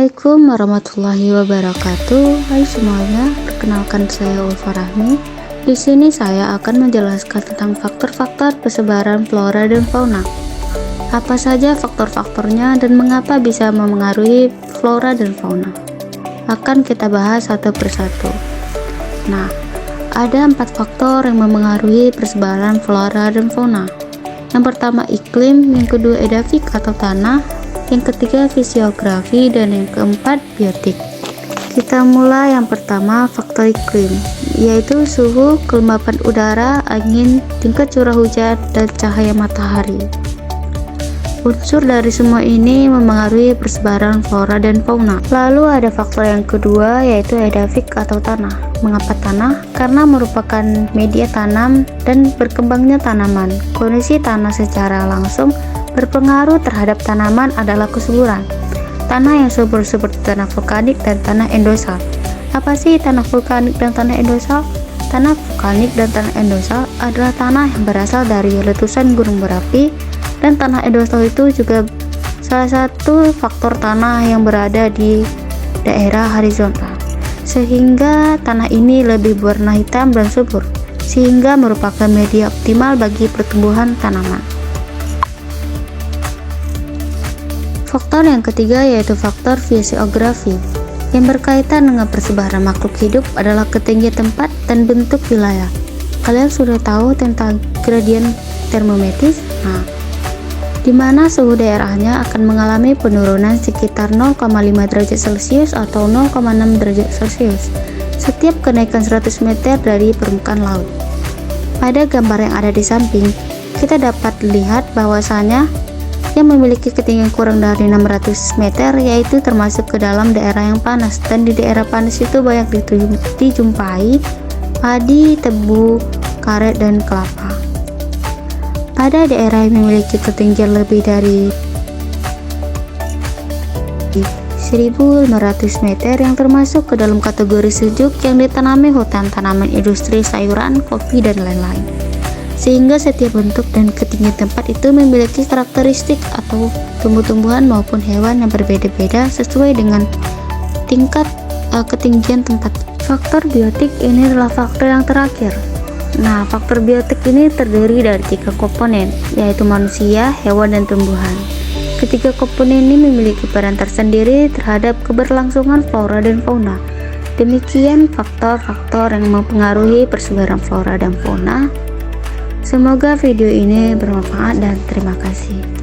Assalamualaikum warahmatullahi wabarakatuh. Hai semuanya, perkenalkan saya Ulfa Rahmi. Di sini saya akan menjelaskan tentang faktor-faktor persebaran flora dan fauna. Apa saja faktor-faktornya dan mengapa bisa memengaruhi flora dan fauna? Akan kita bahas satu persatu. Nah, ada 4 faktor yang memengaruhi persebaran flora dan fauna. Yang pertama iklim, yang kedua edafik atau tanah, yang ketiga fisiografi, dan yang keempat biotik. Kita mulai yang pertama, faktor iklim, yaitu suhu, kelembapan udara, angin, tingkat curah hujan, dan cahaya matahari. Unsur dari semua ini memengaruhi persebaran flora dan fauna. Lalu ada faktor yang kedua, yaitu edafik atau tanah. Mengapa tanah? Karena merupakan media tanam dan berkembangnya tanaman. Kondisi tanah secara langsung berpengaruh terhadap tanaman adalah kesuburan. Tanah yang subur seperti tanah vulkanik dan tanah endosal. Apa sih tanah vulkanik dan tanah endosal? Tanah vulkanik dan tanah endosal adalah tanah yang berasal dari letusan gunung berapi, dan tanah endosal itu juga salah satu faktor tanah yang berada di daerah horizontal, sehingga tanah ini lebih berwarna hitam dan subur, sehingga merupakan media optimal bagi pertumbuhan tanaman. Faktor yang ketiga yaitu faktor fisiografi, yang berkaitan dengan persebaran makhluk hidup adalah ketinggian tempat dan bentuk wilayah. Kalian sudah tahu tentang gradien termometris? Nah, di mana suhu daerahnya akan mengalami penurunan sekitar 0,5 derajat Celcius atau 0,6 derajat Celcius setiap kenaikan 100 meter dari permukaan laut. Pada gambar yang ada di samping, kita dapat lihat bahwasanya yang memiliki ketinggian kurang dari 600 meter yaitu termasuk ke dalam daerah yang panas, dan di daerah panas itu banyak dijumpai padi, tebu, karet, dan kelapa. Pada daerah yang memiliki ketinggian lebih dari 1500 meter yang termasuk ke dalam kategori sejuk yang ditanami hutan, tanaman industri, sayuran, kopi, dan lain-lain. Sehingga setiap bentuk dan ketinggian tempat itu memiliki karakteristik atau tumbuh-tumbuhan maupun hewan yang berbeda-beda sesuai dengan tingkat ketinggian tempat. Faktor biotik ini adalah faktor yang terakhir. Nah, faktor biotik ini terdiri dari 3 komponen, yaitu manusia, hewan, dan tumbuhan. Ketiga komponen ini memiliki peran tersendiri terhadap keberlangsungan flora dan fauna. Demikian faktor-faktor yang mempengaruhi persebaran flora dan fauna. Semoga video ini bermanfaat dan terima kasih.